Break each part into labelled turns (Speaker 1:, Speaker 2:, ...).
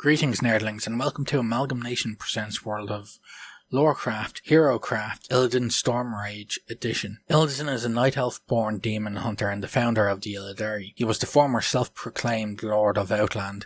Speaker 1: Greetings nerdlings and welcome to AmalgamNation presents World of Lorecraft, Herocraft, Illidan Stormrage edition. Illidan is a night elf-born demon hunter and the founder of the Illidari. He was the former self-proclaimed Lord of Outland,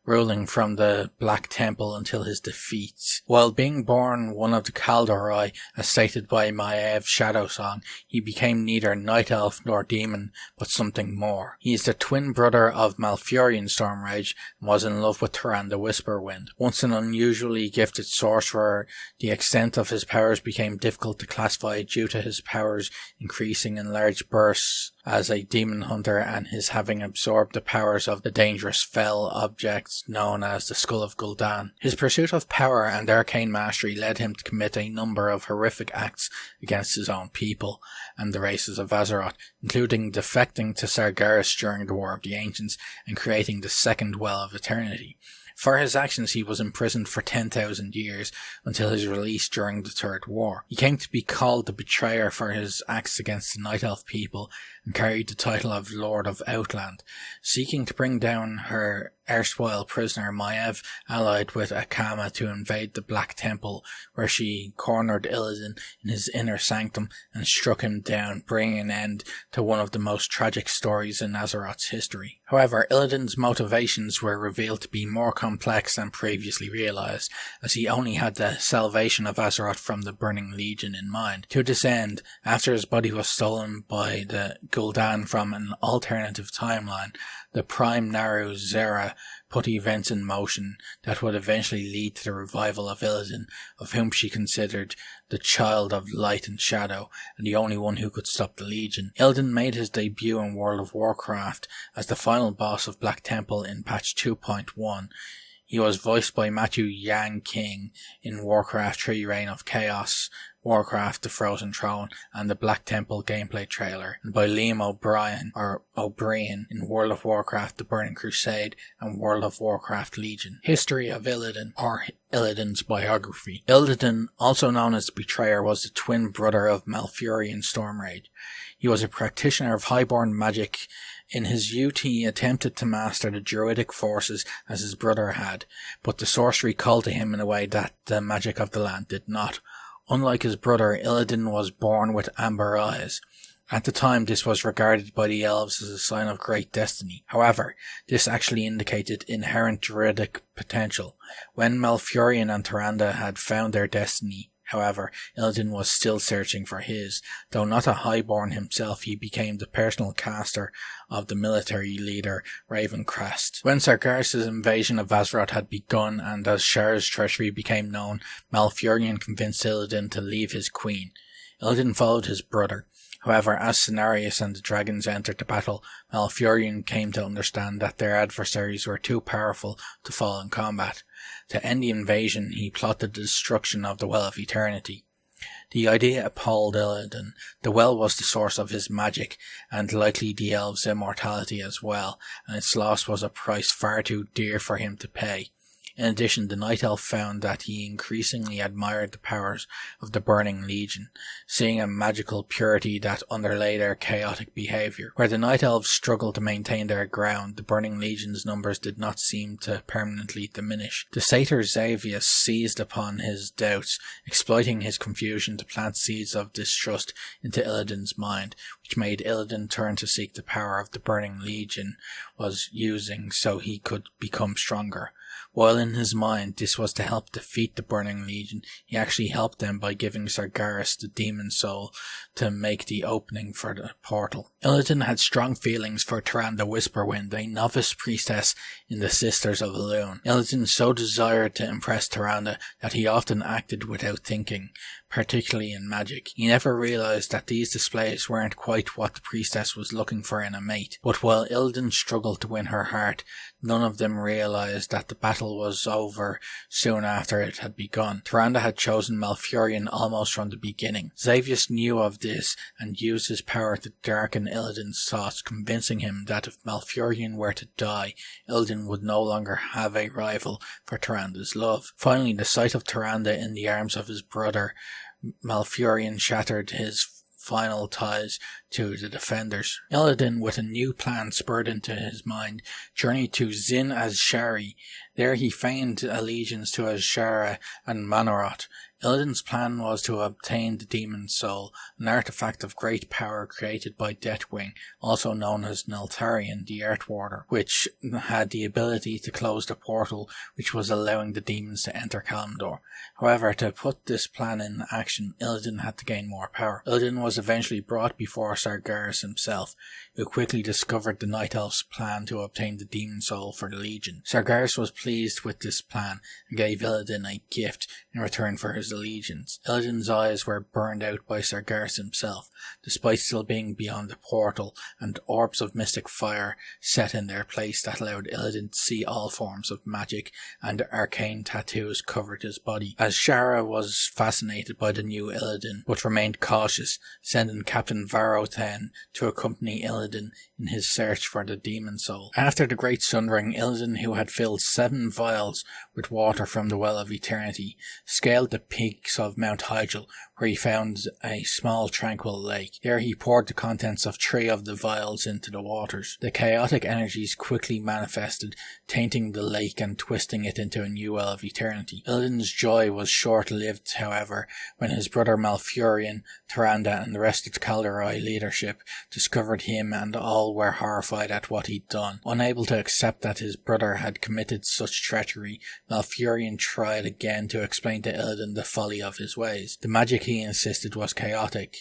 Speaker 1: ruling from the Black Temple until his defeat. While being born one of the Kaldoroi, as stated by Maev's Shadow Song, he became neither night elf nor demon, but something more. He is the twin brother of Illidan Stormrage and was in love with Tyrande Whisperwind. Once an unusually gifted sorcerer, the extent of his powers became difficult to classify due to his powers increasing in large bursts as a demon hunter and his having absorbed the powers of the dangerous fell objects known as the Skull of Gul'dan. His pursuit of power and arcane mastery led him to commit a number of horrific acts against his own people and the races of Azeroth, including defecting to Sargeras during the War of the Ancients and creating the Second Well of Eternity. For his actions he was imprisoned for 10,000 years until his release during the Third War. He came to be called the Betrayer for his acts against the Night Elf people and carried the title of Lord of Outland. Seeking to bring down her erstwhile prisoner, Maiev allied with Akama to invade the Black Temple, where she cornered Illidan in his inner sanctum and struck him down, bringing an end to one of the most tragic stories in Azeroth's history. However, Illidan's motivations were revealed to be more complex than previously realized, as he only had the salvation of Azeroth from the Burning Legion in mind. To this end, after his body was stolen by the Gul'dan from an alternative timeline, the Prime Naru Zera put events in motion that would eventually lead to the revival of Illidan, of whom she considered the child of light and shadow, and the only one who could stop the Legion. Illidan made his debut in World of Warcraft as the final boss of Black Temple in patch 2.1. He was voiced by Matthew Yang King in Warcraft 3 Reign of Chaos, Warcraft The Frozen Throne, and the Black Temple gameplay trailer, and by Liam O'Brien in World of Warcraft The Burning Crusade and World of Warcraft Legion. History of Illidan, or Illidan's biography. Illidan, also known as the Betrayer, was the twin brother of Illidan Stormrage. He was a practitioner of highborn magic. In his youth he attempted to master the druidic forces as his brother had, but the sorcery called to him in a way that the magic of the land did not. Unlike his brother, Illidan was born with amber eyes. At the time, this was regarded by the elves as a sign of great destiny. However, this actually indicated inherent druidic potential. When Malfurion and Tyrande had found their destiny, however, Illidan was still searching for his. Though not a highborn himself, he became the personal caster of the military leader Ravencrest. When Sargeras' invasion of Azeroth had begun and as Shar's treachery became known, Malfurion convinced Illidan to leave his queen. Illidan followed his brother. However, as Cenarius and the dragons entered the battle, Malfurion came to understand that their adversaries were too powerful to fall in combat. To end the invasion, he plotted the destruction of the Well of Eternity. The idea appalled Illidan. The well was the source of his magic, and likely the elves' immortality as well, and its loss was a price far too dear for him to pay. In addition, the Night Elf found that he increasingly admired the powers of the Burning Legion, seeing a magical purity that underlay their chaotic behaviour. Where the Night Elves struggled to maintain their ground, the Burning Legion's numbers did not seem to permanently diminish. The satyr Xavius seized upon his doubts, exploiting his confusion to plant seeds of distrust into Illidan's mind, which made Illidan turn to seek the power of the Burning Legion was using so he could become stronger. While in his mind this was to help defeat the Burning Legion, he actually helped them by giving Sargeras the demon soul to make the opening for the portal. Illidan had strong feelings for Tyrande Whisperwind, a novice priestess in the Sisters of Elune. Illidan so desired to impress Tyrande that he often acted without thinking, particularly in magic. He never realized that these displays weren't quite what the priestess was looking for in a mate. But while Illidan struggled to win her heart, none of them realized that the battle was over soon after it had begun. Tyrande had chosen Malfurion almost from the beginning. Xavius knew of this and used his power to darken Illidan's thoughts, convincing him that if Malfurion were to die, Illidan would no longer have a rival for Tyrande's love. Finally, the sight of Tyrande in the arms of his brother Malfurion shattered his final ties to the Defenders. Illidan, with a new plan spurred into his mind, journeyed to Zin Azshari. There he feigned allegiance to Azshara and Manaroth. Illidan's plan was to obtain the Demon Soul, an artifact of great power created by Deathwing, also known as Neltharion, the Earthwarder, which had the ability to close the portal which was allowing the demons to enter Kalimdor. However, to put this plan in action, Illidan had to gain more power. Illidan was eventually brought before Sargeras himself, who quickly discovered the Night Elf's plan to obtain the Demon Soul for the Legion. Sargeras was pleased with this plan and gave Illidan a gift in return for his allegiance. Illidan's eyes were burned out by Sargeras himself, despite still being beyond the portal, and orbs of mystic fire set in their place that allowed Illidan to see all forms of magic, and arcane tattoos covered his body. Azshara was fascinated by the new Illidan, but remained cautious, sending Captain Varothen to accompany Illidan in his search for the Demon Soul. After the Great Sundering, Illidan, who had filled 7 vials with water from the Well of Eternity, scaled the peaks of Mount Hyjal, where he found a small tranquil lake. There he poured the contents of 3 of the vials into the waters. The chaotic energies quickly manifested, tainting the lake and twisting it into a new Well of Eternity. Illidan's joy was short-lived, however, when his brother Malfurion, Tyrande and the rest of the Kaldoroi leadership discovered him, and all were horrified at what he'd done. Unable to accept that his brother had committed such treachery, Malfurion tried again to explain to Illidan the folly of his ways. The magic, he insisted, was chaotic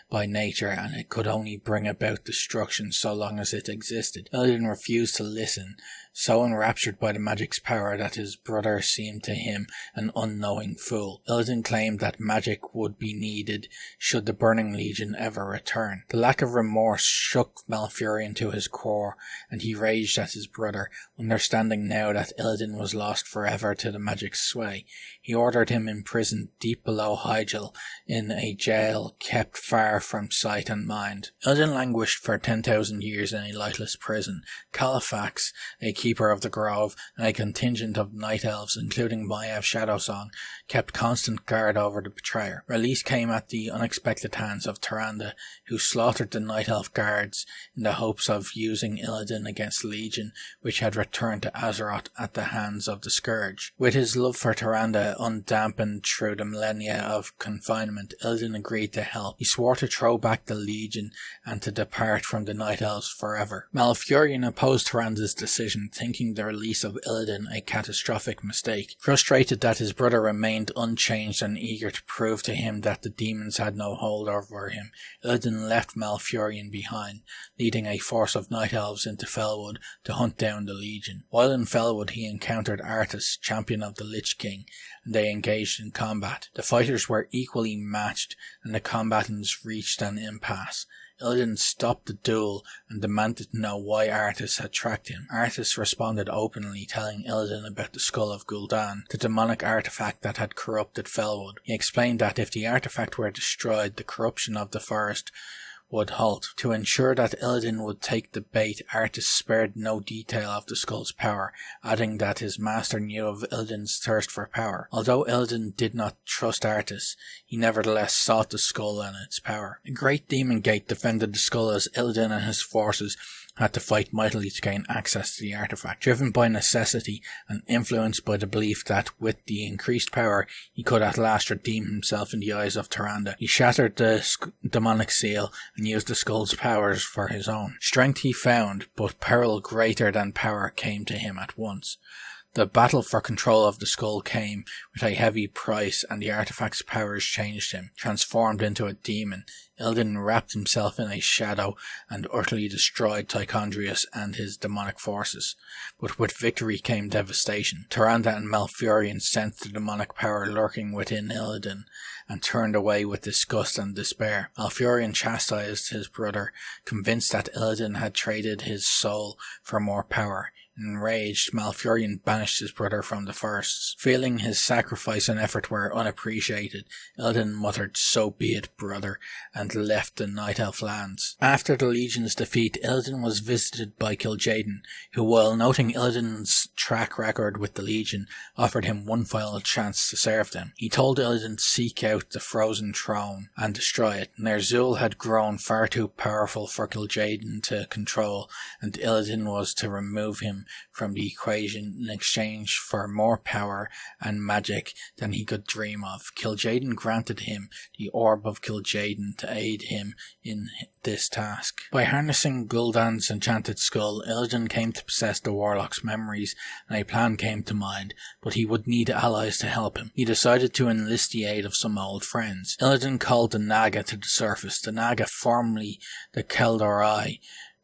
Speaker 1: by nature, and it could only bring about destruction so long as it existed. Illidan refused to listen, so enraptured by the magic's power that his brother seemed to him an unknowing fool. Illidan claimed that magic would be needed should the Burning Legion ever return. The lack of remorse shook Malfurion to his core, and he raged at his brother, understanding now that Illidan was lost forever to the magic's sway. He ordered him imprisoned deep below Hyjal in a jail kept far from sight and mind. Illidan languished for 10,000 years in a lightless prison. Califax, a keeper of the grove, and a contingent of night elves, including Maiev Shadowsong, kept constant guard over the betrayer. Release came at the unexpected hands of Tyrande, who slaughtered the night elf guards in the hopes of using Illidan against the Legion, which had returned to Azeroth at the hands of the Scourge. With his love for Tyrande undampened through the millennia of confinement, Illidan agreed to help. He swore to throw back the Legion and to depart from the Night Elves forever. Malfurion opposed Tyrande's decision, thinking the release of Illidan a catastrophic mistake. Frustrated that his brother remained unchanged and eager to prove to him that the demons had no hold over him, Illidan left Malfurion behind, leading a force of Night Elves into Felwood to hunt down the Legion. While in Felwood, he encountered Arthas, champion of the Lich King, and they engaged in combat. The fighters were equally matched, and the combatants reached an impasse. Illidan stopped the duel and demanded to know why Arthas had tracked him. Arthas responded openly, telling Illidan about the Skull of Gul'dan, the demonic artifact that had corrupted Felwood. He explained that if the artifact were destroyed, the corruption of the forest would halt. To ensure that Illidan would take the bait, Arthas spared no detail of the skull's power, adding that his master knew of Illidan's thirst for power. Although Illidan did not trust Arthas, he nevertheless sought the skull and its power. A great demon gate defended the skull as Illidan and his forces had to fight mightily to gain access to the artifact. Driven by necessity and influenced by the belief that with the increased power he could at last redeem himself in the eyes of Tyrande, he shattered the demonic seal and used the skull's powers for his own. Strength he found, but peril greater than power came to him at once. The battle for control of the skull came with a heavy price, and the artifact's powers changed him. Transformed into a demon, Illidan wrapped himself in a shadow and utterly destroyed Tichondrius and his demonic forces. But with victory came devastation. Tyrande and Malfurion sensed the demonic power lurking within Illidan and turned away with disgust and despair. Malfurion chastised his brother, convinced that Illidan had traded his soul for more power. Enraged, Malfurion banished his brother from the forests. Feeling his sacrifice and effort were unappreciated, Illidan muttered, "So be it, brother," and left the Night Elf lands. After the Legion's defeat, Illidan was visited by Kil'jaeden, who, while noting Illidan's track record with the Legion, offered him one final chance to serve them. He told Illidan to seek out the Frozen Throne and destroy it. Ner'zhul had grown far too powerful for Kil'jaeden to control, and Illidan was to remove him from the equation in exchange for more power and magic than he could dream of. Kil'jaeden granted him the Orb of Kil'jaeden to aid him in this task. By harnessing Gul'dan's enchanted skull, Illidan came to possess the Warlock's memories, and a plan came to mind, but he would need allies to help him. He decided to enlist the aid of some old friends. Illidan called the Naga to the surface. The Naga, formerly the Keldorei,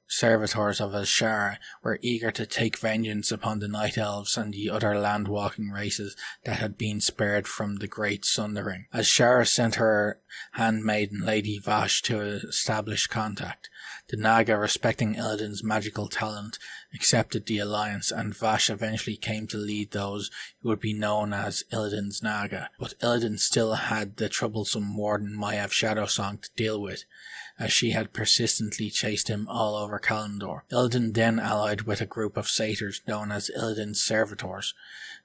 Speaker 1: servitors of Azshara, were eager to take vengeance upon the Night Elves and the other land-walking races that had been spared from the Great Sundering. Azshara sent her handmaiden Lady Vash to establish contact. The Naga, respecting Illidan's magical talent, accepted the alliance, and Vash eventually came to lead those who would be known as Illidan's Naga. But Illidan still had the troublesome Warden Maiev Shadowsong to deal with, as she had persistently chased him all over Kalimdor. Illidan then allied with a group of satyrs known as Illidan's Servitors.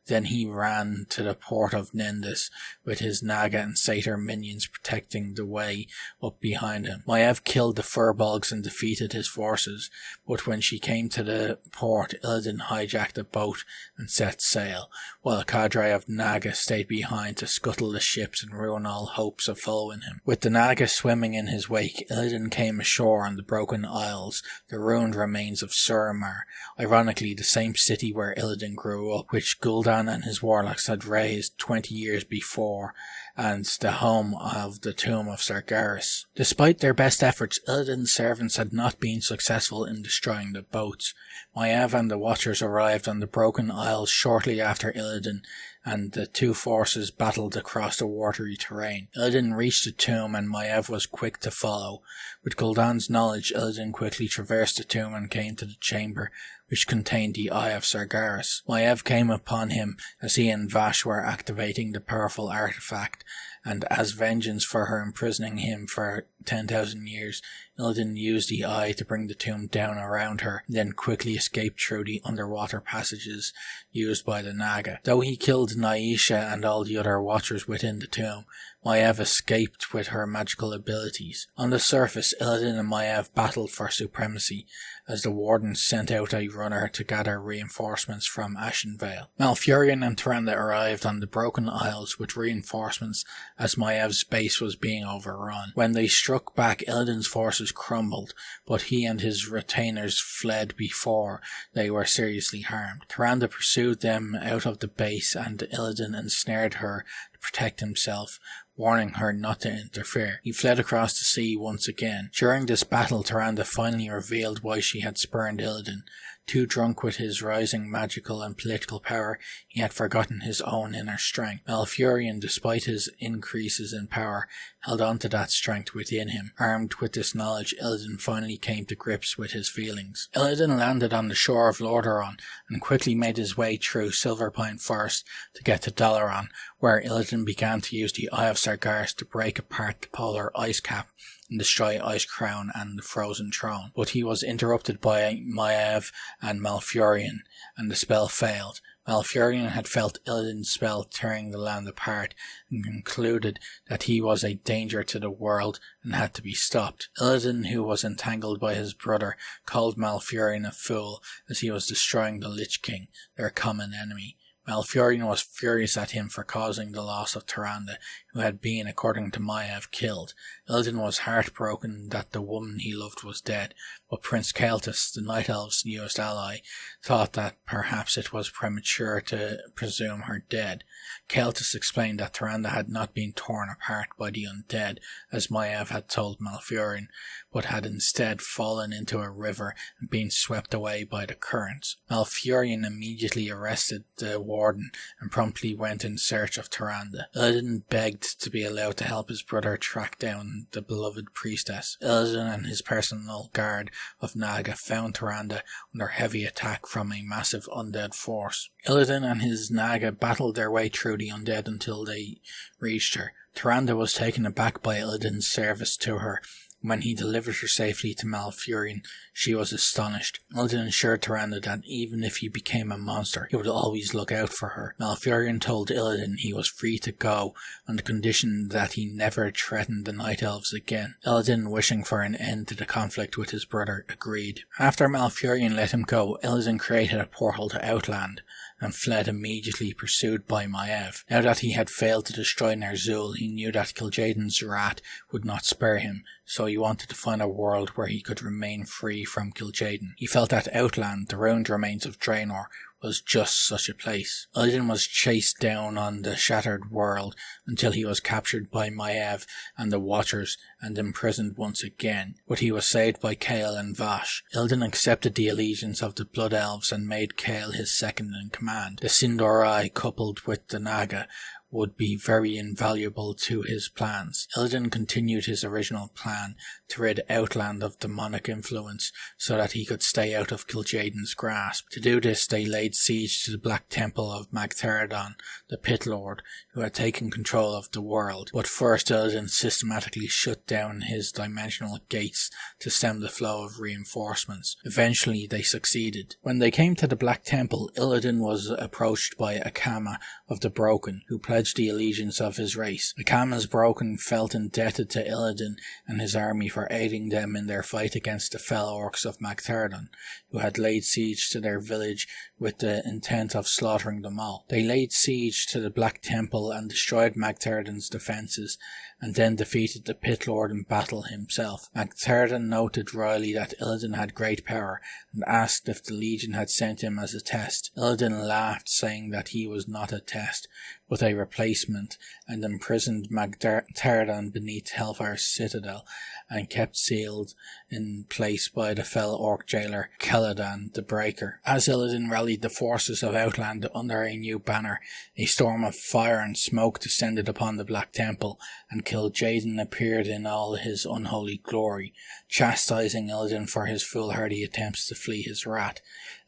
Speaker 1: Then he ran to the port of Nendis, with his Naga and Satyr minions protecting the way up behind him. Maiev killed the Furbolgs and defeated his forces, but when she came to the port, Illidan hijacked a boat and set sail, while a cadre of Naga stayed behind to scuttle the ships and ruin all hopes of following him. With the Naga swimming in his wake, Illidan came ashore on the Broken Isles, the ruined remains of Suramar, ironically the same city where Illidan grew up, which Gul'dan and his warlocks had razed 20 years before, and the home of the tomb of Sargeras. Despite their best efforts, Illidan's servants had not been successful in destroying the boats. Maiev and the Watchers arrived on the Broken Isles shortly after Illidan, and the two forces battled across the watery terrain. Illidan reached the tomb, and Maiev was quick to follow. With Gul'dan's knowledge, Illidan quickly traversed the tomb and came to the chamber which contained the Eye of Sargeras. Maiev came upon him as he and Vash were activating the powerful artifact, and as vengeance for her imprisoning him for 10,000 years, Illidan used the Eye to bring the tomb down around her, then quickly escaped through the underwater passages used by the Naga. Though he killed Naisha and all the other Watchers within the tomb, Maiev escaped with her magical abilities. On the surface, Illidan and Maiev battled for supremacy, as the Warden sent out a runner to gather reinforcements from Ashenvale. Malfurion and Tyrande arrived on the Broken Isles with reinforcements as Maiev's base was being overrun. When they struck back, Illidan's forces crumbled, but he and his retainers fled before they were seriously harmed. Tyrande pursued them out of the base, and Illidan ensnared her to protect himself, warning her not to interfere. He fled across the sea once again. During this battle, Tyrande finally revealed why she had spurned Illidan. Too drunk with his rising magical and political power, he had forgotten his own inner strength. Malfurion, despite his increases in power, held on to that strength within him. Armed with this knowledge, Illidan finally came to grips with his feelings. Illidan landed on the shore of Lordaeron and quickly made his way through Silverpine Forest to get to Dalaran, where Illidan began to use the Eye of Sargeras to break apart the polar ice cap and destroy Icecrown and the Frozen Throne. But he was interrupted by Maiev and Malfurion, and the spell failed. Malfurion had felt Illidan's spell tearing the land apart and concluded that he was a danger to the world and had to be stopped. Illidan, who was entangled by his brother, called Malfurion a fool as he was destroying the Lich King, their common enemy. Malfurion was furious at him for causing the loss of Tyrande, who had been, according to Maiev, killed. Illidan was heartbroken that the woman he loved was dead, but Prince Kael'thas, the Night Elves' newest ally, thought that perhaps it was premature to presume her dead. Kael'thas explained that Tyrande had not been torn apart by the undead, as Maiev had told Malfurion, but had instead fallen into a river and been swept away by the currents. Malfurion immediately arrested the warden and promptly went in search of Tyrande. Illidan begged to be allowed to help his brother track down the beloved priestess. Illidan and his personal guard of Naga found Tyrande under heavy attack from a massive undead force. Illidan and his Naga battled their way through the undead until they reached her. Tyrande was taken aback by Illidan's service to her. When he delivered her safely to Malfurion, she was astonished. Illidan assured Tyrande that even if he became a monster, he would always look out for her. Malfurion told Illidan he was free to go, on the condition that he never threatened the Night Elves again. Illidan, wishing for an end to the conflict with his brother, agreed. After Malfurion let him go, Illidan created a portal to Outland, and fled immediately, pursued by Maiev. Now that he had failed to destroy Ner'zhul, he knew that Kil'jaeden's wrath would not spare him, so he wanted to find a world where he could remain free from Kil'jaeden. He felt that Outland, the ruined remains of Draenor, was just such a place. Illidan was chased down on the shattered world until he was captured by Maiev and the Watchers and imprisoned once again, but he was saved by Kael and Vash. Illidan accepted the allegiance of the Blood Elves and made Kael his second in command. The Sin'dorei, coupled with the Naga, would be very invaluable to his plans. Illidan continued his original plan to rid Outland of demonic influence so that he could stay out of Kil'jaeden's grasp. To do this, they laid siege to the Black Temple of Magtheridon, the Pit Lord, who had taken control of the world. But first, Illidan systematically shut down his dimensional gates to stem the flow of reinforcements. Eventually, they succeeded. When they came to the Black Temple, Illidan was approached by Akama of the Broken, who pledged the allegiance of his race. Akama's Broken felt indebted to Illidan and his army for aiding them in their fight against the fell orcs of Magtheridon, who had laid siege to their village with the intent of slaughtering them all. They laid siege to the Black Temple and destroyed Magtheridon's defences, and then defeated the Pit Lord in battle himself. Magtheridon noted royally that Illidan had great power, and asked if the Legion had sent him as a test. Illidan laughed, saying that he was not a test, but a replacement, and imprisoned Magtheridon beneath Hellfire's citadel, and kept sealed in place by the fell orc jailer Caladan the Breaker. As Illidan rallied the forces of Outland under a new banner, a storm of fire and smoke descended upon the Black Temple, and Kil'jaeden appeared in all his unholy glory, chastising Illidan for his foolhardy attempts to flee his wrath.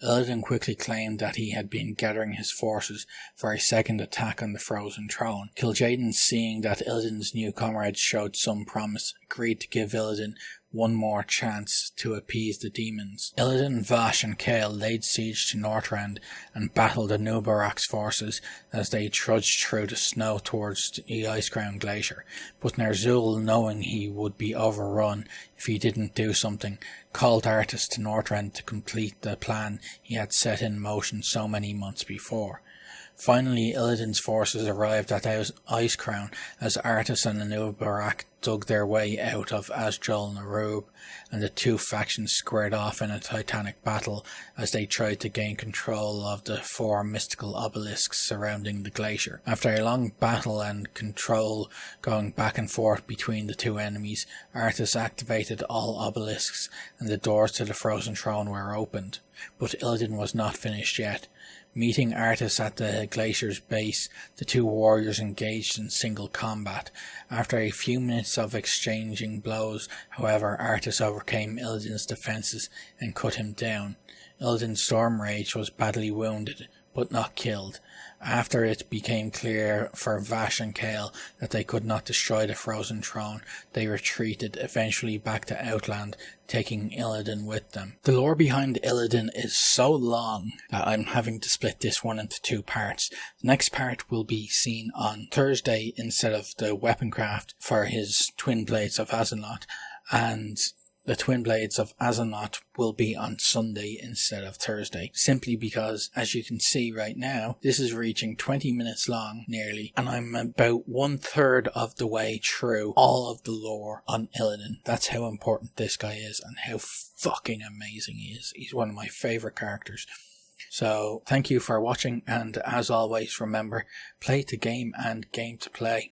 Speaker 1: Illidan quickly claimed that he had been gathering his forces for a second attack on the Frozen Throne. Kil'jaeden, seeing that Illidan's new comrades showed some promise, agreed to give Illidan one more chance to appease the demons. Illidan, Vash and Kael laid siege to Northrend and battled Anub'arak's forces as they trudged through the snow towards the Icecrown Glacier. But Ner'zhul, knowing he would be overrun if he didn't do something, called Arthas to Northrend to complete the plan he had set in motion so many months before. Finally, Illidan's forces arrived at Icecrown as Arthas and Anub'arak dug their way out of Asjol Narub, and the two factions squared off in a titanic battle as they tried to gain control of the four mystical obelisks surrounding the glacier. After a long battle and control going back and forth between the two enemies, Arthas activated all obelisks and the doors to the Frozen Throne were opened. But Illidan was not finished yet. Meeting Arthas at the glacier's base, the two warriors engaged in single combat. After a few minutes of exchanging blows, however, Arthas overcame Illidan's defences and cut him down. Illidan Stormrage was badly wounded, but not killed. After it became clear for Vash and Kael that they could not destroy the Frozen Throne, they retreated, eventually back to Outland, taking Illidan with them. The lore behind Illidan is so long that I'm having to split this one into two parts. The next part will be seen on Thursday instead of the Weaponcraft for his Twin Blades of Azeroth, and the Twin Blades of Azeroth will be on Sunday instead of Thursday, simply because, as you can see right now, this is reaching 20 minutes long, nearly, and I'm about 1/3 of the way through all of the lore on Illidan. That's how important this guy is, and how fucking amazing he is. He's one of my favourite characters. So, thank you for watching, and as always, remember, play to game and game to play.